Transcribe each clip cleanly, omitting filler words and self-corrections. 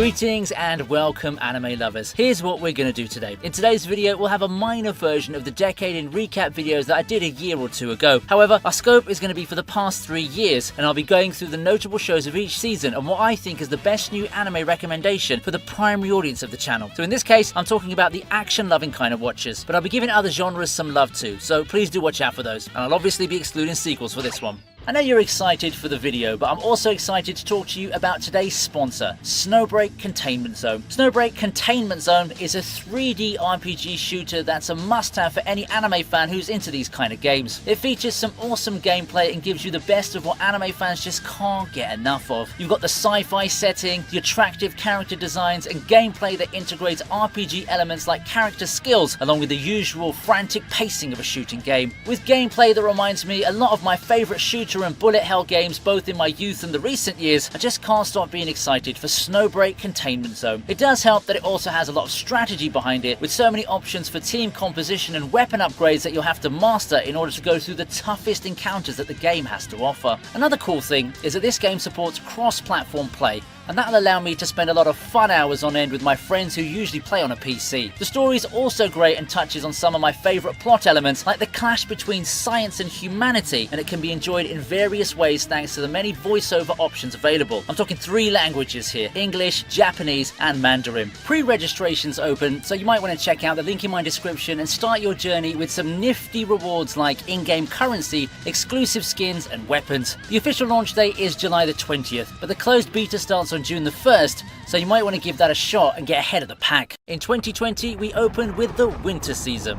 Greetings and welcome anime lovers. Here's what we're going to do today. In today's video we'll have a minor version of the decade in recap videos that I did a year or two ago. However, our scope is going to be for the past 3 years and I'll be going through the notable shows of each season and what I think is the best new anime recommendation for the primary audience of the channel. So in this case I'm talking about the action loving kind of watchers, but I'll be giving other genres some love too, so please do watch out for those, and I'll obviously be excluding sequels for this one. I know you're excited for the video, but I'm also excited to talk to you about today's sponsor, Snowbreak Containment Zone. Snowbreak Containment Zone is a 3D RPG shooter that's a must-have for any anime fan who's into these kind of games. It features some awesome gameplay and gives you the best of what anime fans just can't get enough of. You've got the sci-fi setting, the attractive character designs, and gameplay that integrates RPG elements like character skills, along with the usual frantic pacing of a shooting game. With gameplay that reminds me a lot of my favourite shooter and bullet hell games both in my youth and the recent years, I just can't stop being excited for Snowbreak Containment Zone. It does help that it also has a lot of strategy behind it, with so many options for team composition and weapon upgrades that you'll have to master in order to go through the toughest encounters that the game has to offer. Another cool thing is that this game supports cross-platform play, and that'll allow me to spend a lot of fun hours on end with my friends who usually play on a PC. The story's also great and touches on some of my favourite plot elements, like the clash between science and humanity, and it can be enjoyed in various ways thanks to the many voiceover options available. I'm talking 3 languages here: English, Japanese and Mandarin. Pre-registration's open, so you might want to check out the link in my description and start your journey with some nifty rewards like in-game currency, exclusive skins and weapons. The official launch date is July the 20th, but the closed beta starts on June the 1st, so you might want to give that a shot and get ahead of the pack. In 2020, we opened with the winter season.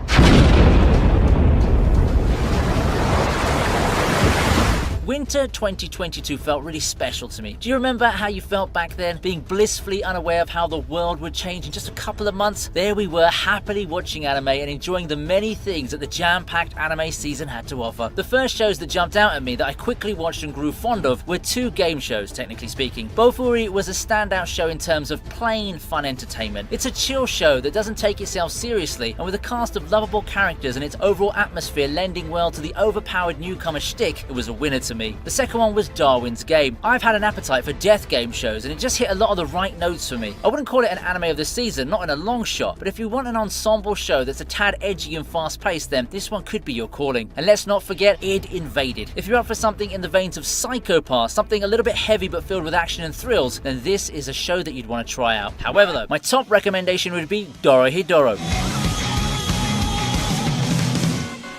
Winter 2022 felt really special to me. Do you remember how you felt back then, being blissfully unaware of how the world would change in just a couple of months? There we were, happily watching anime and enjoying the many things that the jam-packed anime season had to offer. The first shows that jumped out at me that I quickly watched and grew fond of were 2 game shows, technically speaking. Bofuri was a standout show in terms of plain fun entertainment. It's a chill show that doesn't take itself seriously, and with a cast of lovable characters and its overall atmosphere lending well to the overpowered newcomer shtick, it was a winner to me. The second one was Darwin's Game. I've had an appetite for death game shows and it just hit a lot of the right notes for me. I wouldn't call it an anime of the season, not in a long shot, but if you want an ensemble show that's a tad edgy and fast paced, then this one could be your calling. And let's not forget Id Invaded. If you're up for something in the veins of Psycho Pass, something a little bit heavy but filled with action and thrills, then this is a show that you'd want to try out. However though, my top recommendation would be Dorohedoro.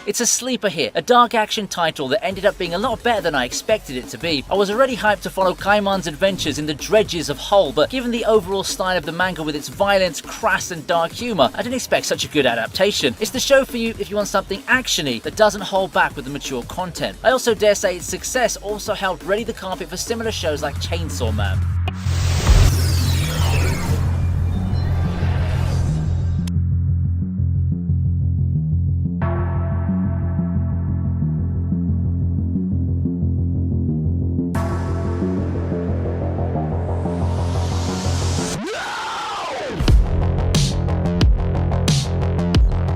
It's a sleeper hit, a dark action title that ended up being a lot better than I expected it to be. I was already hyped to follow Kaiman's adventures in the dredges of Hull, but given the overall style of the manga with its violence, crass and dark humour, I didn't expect such a good adaptation. It's the show for you if you want something action-y that doesn't hold back with the mature content. I also dare say its success also helped ready the carpet for similar shows like Chainsaw Man.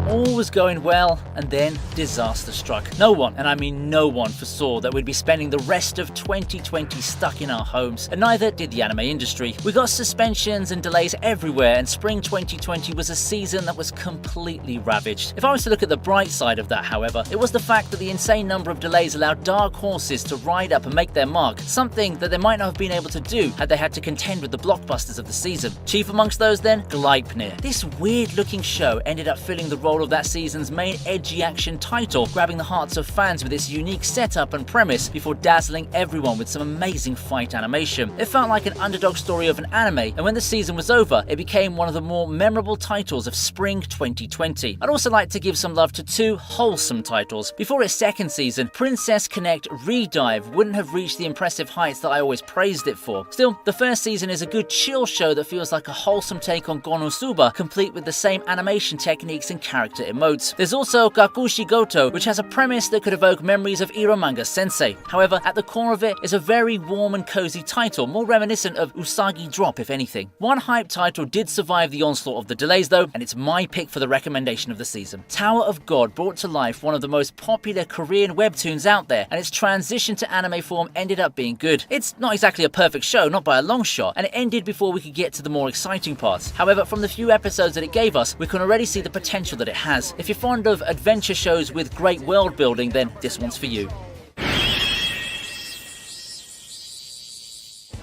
All was going well, and then disaster struck. No one, and I mean no one, foresaw that we'd be spending the rest of 2020 stuck in our homes, and neither did the anime industry. We got suspensions and delays everywhere, and spring 2020 was a season that was completely ravaged. If I was to look at the bright side of that, however, it was the fact that the insane number of delays allowed dark horses to ride up and make their mark, something that they might not have been able to do had they had to contend with the blockbusters of the season. Chief amongst those then, Gleipnir. This weird-looking show ended up filling the role of that season's main edgy action title, grabbing the hearts of fans with its unique setup and premise before dazzling everyone with some amazing fight animation. It felt like an underdog story of an anime, and when the season was over, it became one of the more memorable titles of spring 2020. I'd also like to give some love to 2 wholesome titles. Before its second season, Princess Connect Redive wouldn't have reached the impressive heights that I always praised it for. Still, the first season is a good chill show that feels like a wholesome take on Konosuba, complete with the same animation techniques and character emotes. There's also Gakushi Goto, which has a premise that could evoke memories of Eromanga Sensei. However, at the core of it is a very warm and cozy title, more reminiscent of Usagi Drop if anything. One hype title did survive the onslaught of the delays though, and it's my pick for the recommendation of the season. Tower of God brought to life one of the most popular Korean webtoons out there, and its transition to anime form ended up being good. It's not exactly a perfect show, not by a long shot, and it ended before we could get to the more exciting parts. However, from the few episodes that it gave us, we can already see the potential that it has. If you're fond of adventure shows with great world building, then this one's for you.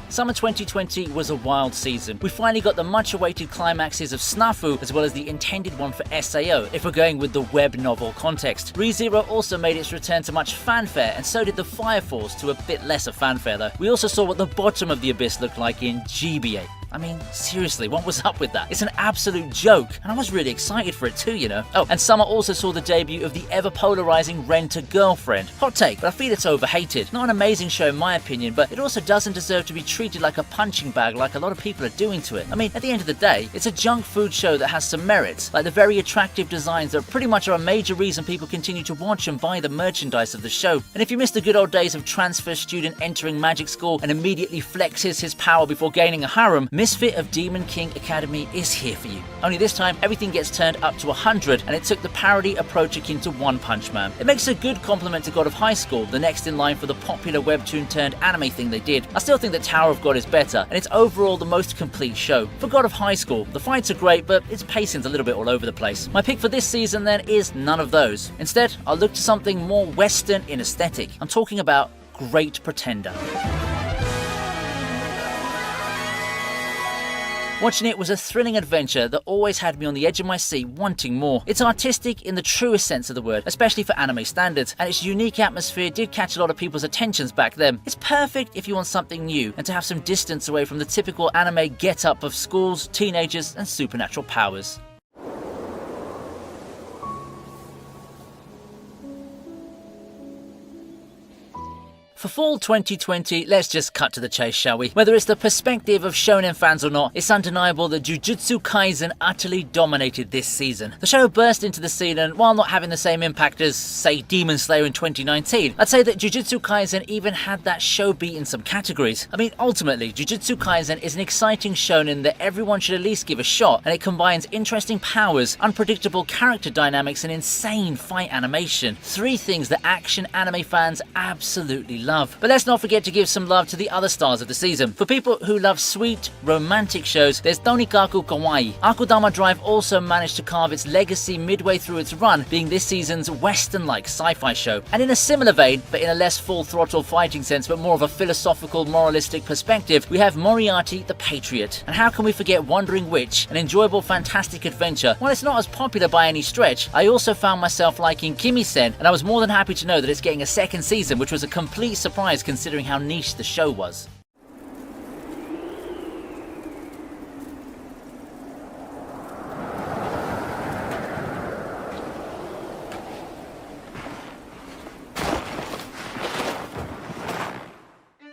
Summer 2020 was a wild season. We finally got the much-awaited climaxes of Snafu as well as the intended one for SAO, if we're going with the web novel context. ReZero also made its return to much fanfare, and so did the Fire Force, to a bit lesser fanfare though. We also saw what the bottom of the abyss looked like in GBA. I mean, seriously, what was up with that? It's an absolute joke, and I was really excited for it too, you know. Oh, and summer also saw the debut of the ever-polarizing Rent-a-Girlfriend. Hot take, but I feel it's overhated. Not an amazing show in my opinion, but it also doesn't deserve to be treated like a punching bag like a lot of people are doing to it. I mean, at the end of the day, it's a junk food show that has some merits, like the very attractive designs that pretty much are a major reason people continue to watch and buy the merchandise of the show. And if you miss the good old days of transfer student entering magic school and immediately flexes his power before gaining a harem, Misfit of Demon King Academy is here for you. Only this time, everything gets turned up to 100, and it took the parody approach akin to One Punch Man. It makes a good compliment to God of High School, the next in line for the popular webtoon turned anime thing they did. I still think that Tower of God is better, and it's overall the most complete show. For God of High School, the fights are great, but its pacing's a little bit all over the place. My pick for this season then is none of those. Instead, I'll look to something more Western in aesthetic. I'm talking about Great Pretender. Watching it was a thrilling adventure that always had me on the edge of my seat wanting more. It's artistic in the truest sense of the word, especially for anime standards, and its unique atmosphere did catch a lot of people's attentions back then. It's perfect if you want something new and to have some distance away from the typical anime get-up of schools, teenagers, and supernatural powers. For fall 2020, let's just cut to the chase, shall we? Whether it's the perspective of shonen fans or not, it's undeniable that Jujutsu Kaisen utterly dominated this season. The show burst into the scene, and while not having the same impact as, say, Demon Slayer in 2019, I'd say that Jujutsu Kaisen even had that show beat in some categories. I mean, ultimately, Jujutsu Kaisen is an exciting shonen that everyone should at least give a shot, and it combines interesting powers, unpredictable character dynamics, and insane fight animation. Three things that action anime fans absolutely love. But let's not forget to give some love to the other stars of the season. For people who love sweet, romantic shows, there's Tonikaku Kawaii. Akudama Drive also managed to carve its legacy midway through its run, being this season's Western-like sci-fi show. And in a similar vein, but in a less full-throttle fighting sense, but more of a philosophical, moralistic perspective, we have Moriarty the Patriot. And how can we forget Wandering Witch, an enjoyable, fantastic adventure? While it's not as popular by any stretch, I also found myself liking Kimi-sen, and I was more than happy to know that it's getting a second season, which was a complete surprise considering how niche the show was.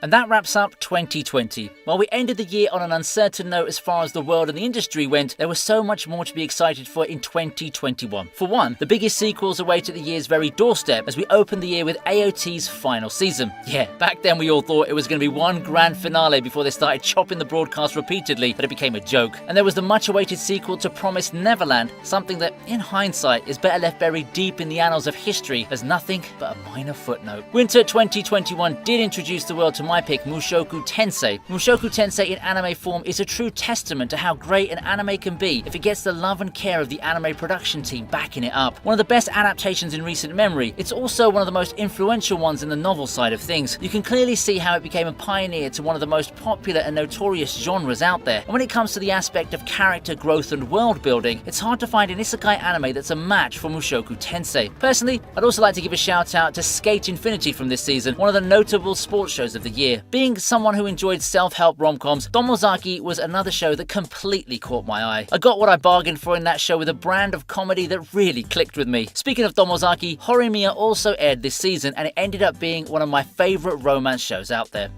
And that wraps up 2020. While we ended the year on an uncertain note as far as the world and the industry went, there was so much more to be excited for in 2021. For one, the biggest sequels await at the year's very doorstep as we open the year with AOT's final season. Yeah, back then we all thought it was going to be one grand finale before they started chopping the broadcast repeatedly, but it became a joke. And there was the much awaited sequel to Promised Neverland, something that, in hindsight, is better left buried deep in the annals of history as nothing but a minor footnote. Winter 2021 did introduce the world to my pick, Mushoku Tensei. Mushoku Tensei in anime form is a true testament to how great an anime can be if it gets the love and care of the anime production team backing it up. One of the best adaptations in recent memory, it's also one of the most influential ones in the novel side of things. You can clearly see how it became a pioneer to one of the most popular and notorious genres out there. And when it comes to the aspect of character growth and world building, it's hard to find an isekai anime that's a match for Mushoku Tensei. Personally, I'd also like to give a shout out to Skate Infinity from this season, one of the notable sports shows of the year. Being someone who enjoyed self-help rom-coms, Tomozaki was another show that completely caught my eye. I got what I bargained for in that show with a brand of comedy that really clicked with me. Speaking of Tomozaki, Horimiya also aired this season, and it ended up being one of my favourite romance shows out there.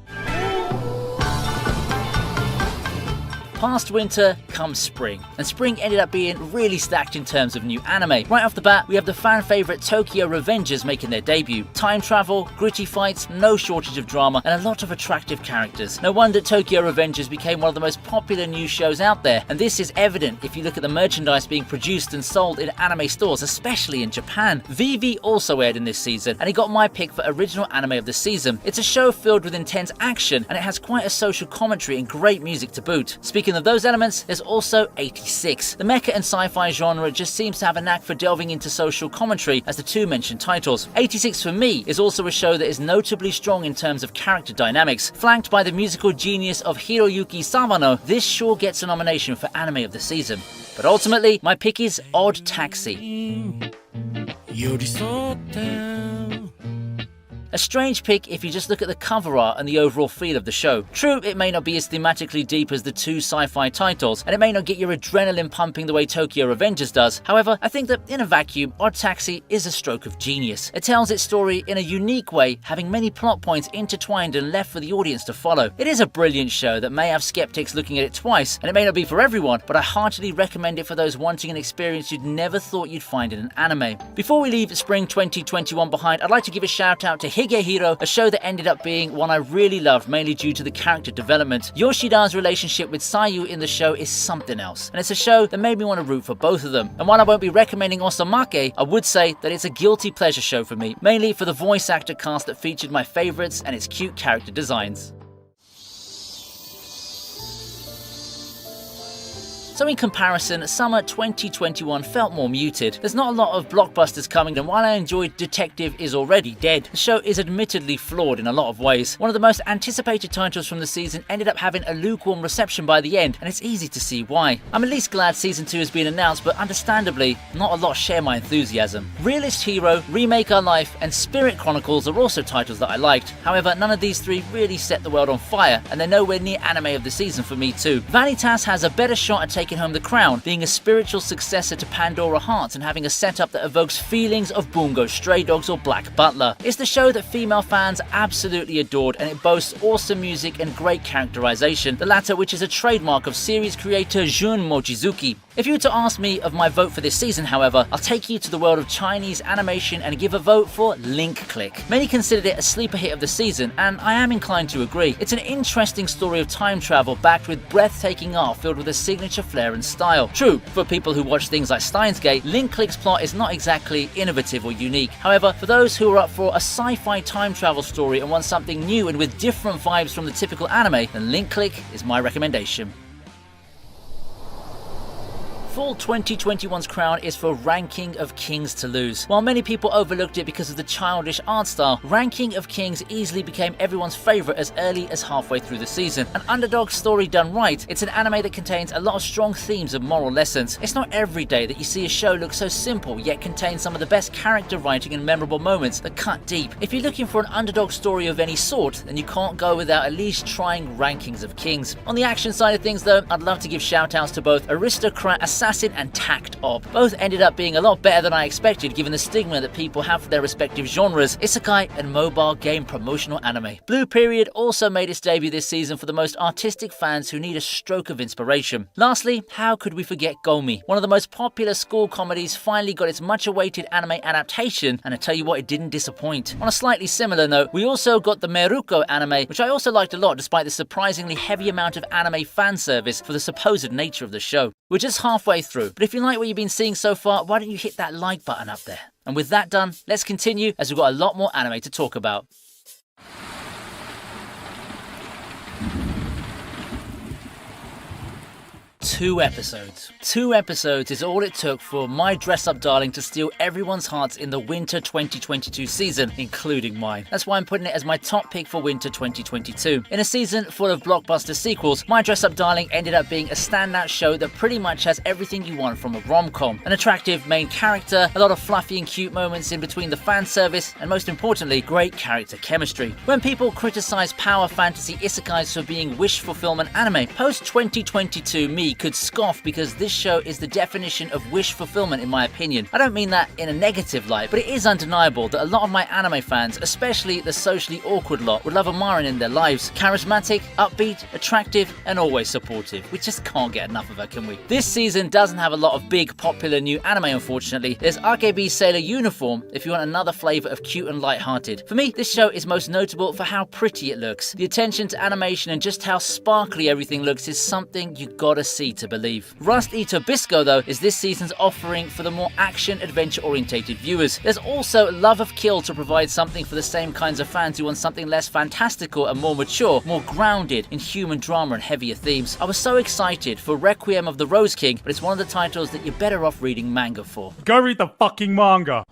Past winter comes spring, and spring ended up being really stacked in terms of new anime. Right off the bat, we have the fan favourite Tokyo Revengers making their debut. Time travel, gritty fights, no shortage of drama, and a lot of attractive characters. No wonder Tokyo Revengers became one of the most popular new shows out there, and this is evident if you look at the merchandise being produced and sold in anime stores, especially in Japan. Vivi also aired in this season, and it got my pick for original anime of the season. It's a show filled with intense action, and it has quite a social commentary and great music to boot. Speaking of those elements, there's also 86. The mecha and sci-fi genre just seems to have a knack for delving into social commentary, as the two mentioned titles. 86 for me is also a show that is notably strong in terms of character dynamics. Flanked by the musical genius of Hiroyuki Sawano, this sure gets a nomination for anime of the season. But ultimately, my pick is Odd Taxi. A strange pick if you just look at the cover art and the overall feel of the show. True, it may not be as thematically deep as the two sci-fi titles, and it may not get your adrenaline pumping the way Tokyo Revengers does. However, I think that in a vacuum, Odd Taxi is a stroke of genius. It tells its story in a unique way, having many plot points intertwined and left for the audience to follow. It is a brilliant show that may have skeptics looking at it twice, and it may not be for everyone, but I heartily recommend it for those wanting an experience you'd never thought you'd find in an anime. Before we leave spring 2021 behind, I'd like to give a shout out to Higehiro, a show that ended up being one I really loved, mainly due to the character development. Yoshida's relationship with Sayu in the show is something else, and it's a show that made me want to root for both of them. And while I won't be recommending Osamake, I would say that it's a guilty pleasure show for me, mainly for the voice actor cast that featured my favourites and its cute character designs. So in comparison, summer 2021 felt more muted. There's not a lot of blockbusters coming, and while I enjoyed Detective Is Already Dead, the show is admittedly flawed in a lot of ways. One of the most anticipated titles from the season ended up having a lukewarm reception by the end, and it's easy to see why. I'm at least glad season 2 has been announced, but understandably, not a lot share my enthusiasm. Realist Hero, Remake Our Life, and Spirit Chronicles are also titles that I liked. However, none of these three really set the world on fire, and they're nowhere near anime of the season for me too. Vanitas has a better shot at taking home the crown, being a spiritual successor to Pandora Hearts and having a setup that evokes feelings of Bungo Stray Dogs or Black Butler. It's the show that female fans absolutely adored, and it boasts awesome music and great characterization, the latter which is a trademark of series creator Jun Mochizuki. If you were to ask me of my vote for this season, however, I'll take you to the world of Chinese animation and give a vote for Link Click. Many considered it a sleeper hit of the season, and I am inclined to agree. It's an interesting story of time travel backed with breathtaking art filled with a signature flair and style. True, for people who watch things like Steins Gate, Link Click's plot is not exactly innovative or unique. However, for those who are up for a sci-fi time travel story and want something new and with different vibes from the typical anime, then Link Click is my recommendation. Fall 2021's crown is for Ranking of Kings to lose. While many people overlooked it because of the childish art style, Ranking of Kings easily became everyone's favourite as early as halfway through the season. An underdog story done right, it's an anime that contains a lot of strong themes and moral lessons. It's not every day that you see a show look so simple yet contain some of the best character writing and memorable moments that cut deep. If you're looking for an underdog story of any sort, then you can't go without at least trying Rankings of Kings. On the action side of things though, I'd love to give shout outs to both Aristocrat Assassin and Tact Op. Both ended up being a lot better than I expected given the stigma that people have for their respective genres, isekai and mobile game promotional anime. Blue Period also made its debut this season for the most artistic fans who need a stroke of inspiration. Lastly, how could we forget Gomi? One of the most popular school comedies finally got its much awaited anime adaptation, and I tell you what, it didn't disappoint. On a slightly similar note, we also got the Meruko anime, which I also liked a lot despite the surprisingly heavy amount of anime fan service for the supposed nature of the show. We're just halfway through, but if you like what you've been seeing so far, why don't you hit that like button up there? And with that done, let's continue as we've got a lot more anime to talk about. Two episodes. 2 episodes is all it took for My Dress Up Darling to steal everyone's hearts in the winter 2022 season, including mine. That's why I'm putting it as my top pick for winter 2022. In a season full of blockbuster sequels, My Dress Up Darling ended up being a standout show that pretty much has everything you want from a rom-com. An attractive main character, a lot of fluffy and cute moments in between the fan service, and most importantly, great character chemistry. When people criticize power fantasy isekais for being wish fulfillment anime, post-2022 me could scoff because this show is the definition of wish fulfillment in my opinion. I don't mean that in a negative light, but it is undeniable that a lot of my anime fans, especially the socially awkward lot, would love Amarin in their lives. Charismatic, upbeat, attractive, and always supportive. We just can't get enough of her, can we? This season doesn't have a lot of big, popular new anime, unfortunately. There's AKB Sailor Uniform if you want another flavour of cute and light-hearted. For me, this show is most notable for how pretty it looks. The attention to animation and just how sparkly everything looks is something you gotta see to believe. Rust Ito Bisco, though, is this season's offering for the more action-adventure orientated viewers. There's also Love of Kill to provide something for the same kinds of fans who want something less fantastical and more mature, more grounded in human drama and heavier themes. I was so excited for Requiem of the Rose King, but it's one of the titles that you're better off reading manga for. Go read the fucking manga!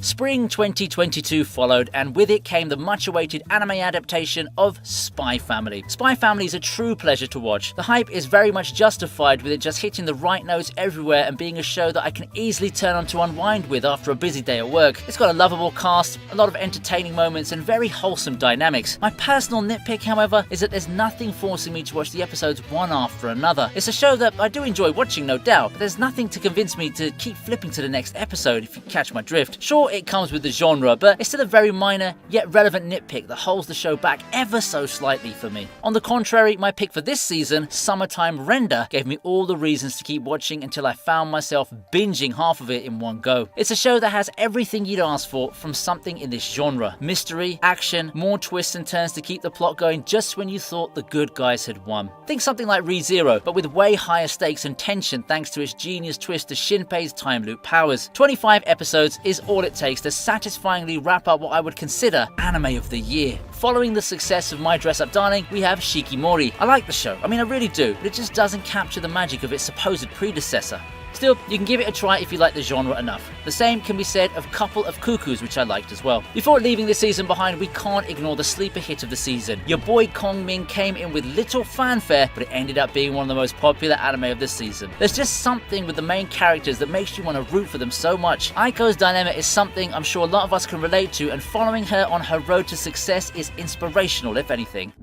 Spring 2022 followed, and with it came the much-awaited anime adaptation of Spy Family. Spy Family is a true pleasure to watch. The hype is very much justified with it just hitting the right notes everywhere and being a show that I can easily turn on to unwind with after a busy day at work. It's got a lovable cast, a lot of entertaining moments, and very wholesome dynamics. My personal nitpick, however, is that there's nothing forcing me to watch the episodes one after another. It's a show that I do enjoy watching, no doubt, but there's nothing to convince me to keep flipping to the next episode, if you catch my drift. Sure, it comes with the genre, but it's still a very minor yet relevant nitpick that holds the show back ever so slightly for me. On the contrary, my pick for this season, Summertime Render, gave me all the reasons to keep watching until I found myself binging half of it in one go. It's a show that has everything you'd ask for from something in this genre. Mystery, action, more twists and turns to keep the plot going just when you thought the good guys had won. Think something like ReZero, but with way higher stakes and tension thanks to its genius twist to Shinpei's time loop powers. 25 episodes is all it takes to satisfyingly wrap up what I would consider anime of the year. Following the success of My Dress Up Darling, we have Shikimori. I like the show, I really do, but it just doesn't capture the magic of its supposed predecessor. Still, you can give it a try if you like the genre enough. The same can be said of Couple of Cuckoos, which I liked as well. Before leaving this season behind, we can't ignore the sleeper hit of the season. Your boy Kong Ming came in with little fanfare, but it ended up being one of the most popular anime of the season. There's just something with the main characters that makes you want to root for them so much. Aiko's dilemma is something I'm sure a lot of us can relate to, and following her on her road to success is inspirational, if anything.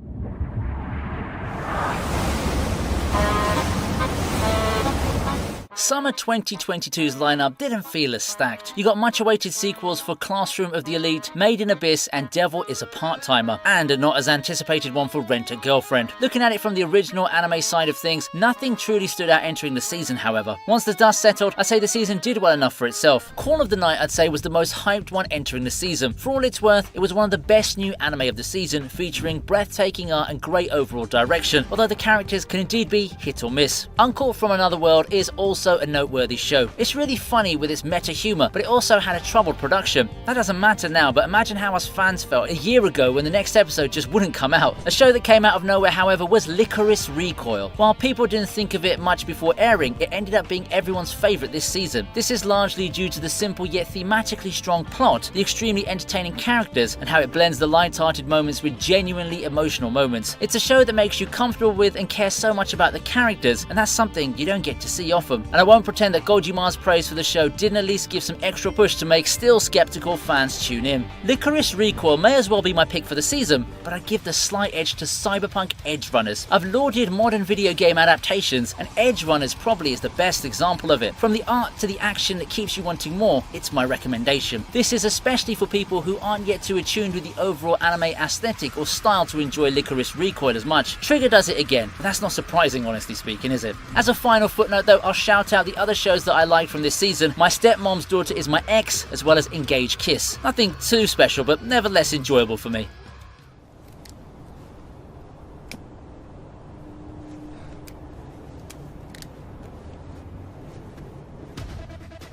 Summer 2022's lineup didn't feel as stacked. You got much awaited sequels for Classroom of the Elite, Made in Abyss, and Devil is a Part-Timer, and a not as anticipated one for Rent a Girlfriend. Looking at it from the original anime side of things, nothing truly stood out entering the season, however. Once the dust settled, I'd say the season did well enough for itself. Call of the Night, I'd say, was the most hyped one entering the season. For all it's worth, it was one of the best new anime of the season, featuring breathtaking art and great overall direction, although the characters can indeed be hit or miss. Uncle from Another World is also a noteworthy show. It's really funny with its meta humor, but it also had a troubled production. That doesn't matter now, but imagine how us fans felt a year ago when the next episode just wouldn't come out. A show that came out of nowhere, however, was Licorice Recoil. While people didn't think of it much before airing, it ended up being everyone's favourite this season. This is largely due to the simple yet thematically strong plot, the extremely entertaining characters, and how it blends the light-hearted moments with genuinely emotional moments. It's a show that makes you comfortable with and care so much about the characters, and that's something you don't get to see often. And I won't pretend that Gojima's praise for the show didn't at least give some extra push to make still skeptical fans tune in. Licorice Recoil may as well be my pick for the season, but I give the slight edge to Cyberpunk Edgerunners. I've lauded modern video game adaptations, and Edgerunners probably is the best example of it. From the art to the action that keeps you wanting more, it's my recommendation. This is especially for people who aren't yet too attuned with the overall anime aesthetic or style to enjoy Licorice Recoil as much. Trigger does it again, but that's not surprising, honestly speaking, is it? As a final footnote though, I'll shout out the other shows that I liked from this season. My Stepmom's Daughter is My Ex, as well as Engage Kiss. Nothing too special, but nevertheless enjoyable for me.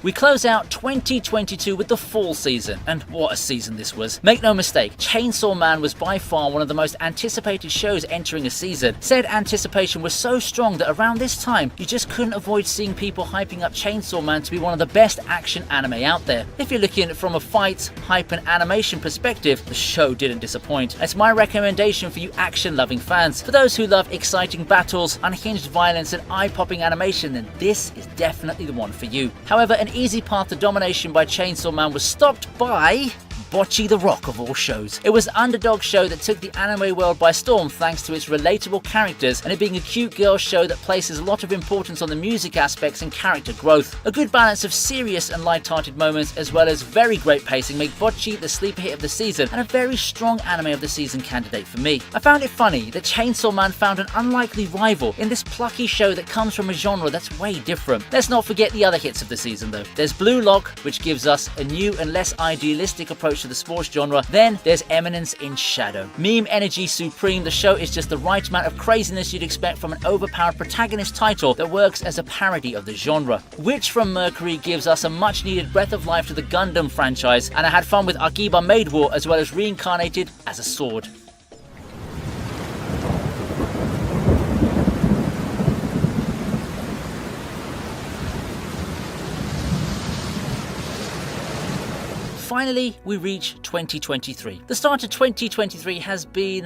We close out 2022 with the fall season, and what a season this was. Make no mistake, Chainsaw Man was by far one of the most anticipated shows entering a season. Said anticipation was so strong that around this time, you just couldn't avoid seeing people hyping up Chainsaw Man to be one of the best action anime out there. If you're looking from a fight, hype and animation perspective, the show didn't disappoint. It's my recommendation for you action-loving fans. For those who love exciting battles, unhinged violence and eye-popping animation, then this is definitely the one for you. However, an easy path to domination by Chainsaw Man was stopped by Bocce the Rock of all shows. It was an underdog show that took the anime world by storm thanks to its relatable characters and it being a cute girl show that places a lot of importance on the music aspects and character growth. A good balance of serious and light-hearted moments as well as very great pacing make Bocce the sleeper hit of the season and a very strong anime of the season candidate for me. I found it funny that Chainsaw Man found an unlikely rival in this plucky show that comes from a genre that's way different. Let's not forget the other hits of the season though. There's Blue Lock, which gives us a new and less idealistic approach to the sports genre. Then there's Eminence in Shadow. Meme energy supreme, the show is just the right amount of craziness you'd expect from an overpowered protagonist title that works as a parody of the genre. Witch from Mercury gives us a much needed breath of life to the Gundam franchise, and I had fun with Akiba Maid War as well as reincarnated as a sword. Finally, we reach 2023. The start of 2023 has been,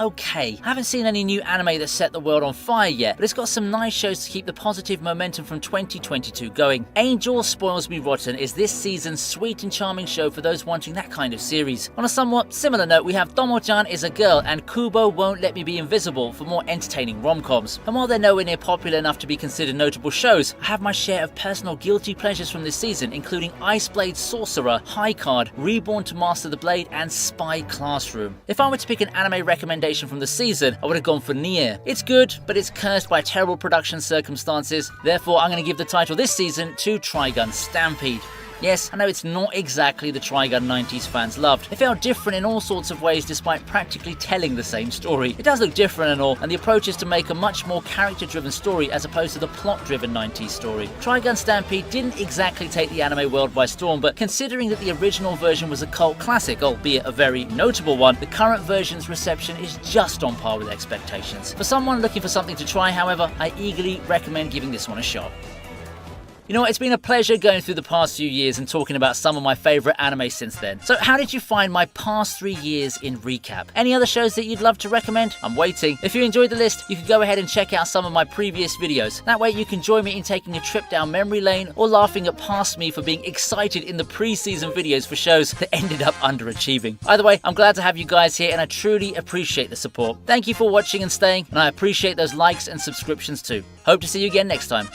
okay. I haven't seen any new anime that set the world on fire yet, but it's got some nice shows to keep the positive momentum from 2022 going. Angel Spoils Me Rotten is this season's sweet and charming show for those wanting that kind of series. On a somewhat similar note, we have Tomo-chan is a Girl and Kubo Won't Let Me Be Invisible for more entertaining rom-coms. And while they're nowhere near popular enough to be considered notable shows, I have my share of personal guilty pleasures from this season, including Ice Blade Sorcerer, High Card, Reborn to Master the Blade, and Spy Classroom. If I were to pick an anime recommendation from the season, I would have gone for Nier. It's good, but it's cursed by terrible production circumstances. Therefore, I'm going to give the title this season to Trigun Stampede. Yes, I know it's not exactly the Trigun 90s fans loved. It felt different in all sorts of ways despite practically telling the same story. It does look different and all, and the approach is to make a much more character-driven story as opposed to the plot-driven 90s story. Trigun Stampede didn't exactly take the anime world by storm, but considering that the original version was a cult classic, albeit a very notable one, the current version's reception is just on par with expectations. For someone looking for something to try, however, I eagerly recommend giving this one a shot. You know what, it's been a pleasure going through the past few years and talking about some of my favourite anime since then. So how did you find my past 3 years in recap? Any other shows that you'd love to recommend? I'm waiting. If you enjoyed the list, you can go ahead and check out some of my previous videos. That way you can join me in taking a trip down memory lane or laughing at past me for being excited in the pre-season videos for shows that ended up underachieving. Either way, I'm glad to have you guys here and I truly appreciate the support. Thank you for watching and staying, and I appreciate those likes and subscriptions too. Hope to see you again next time.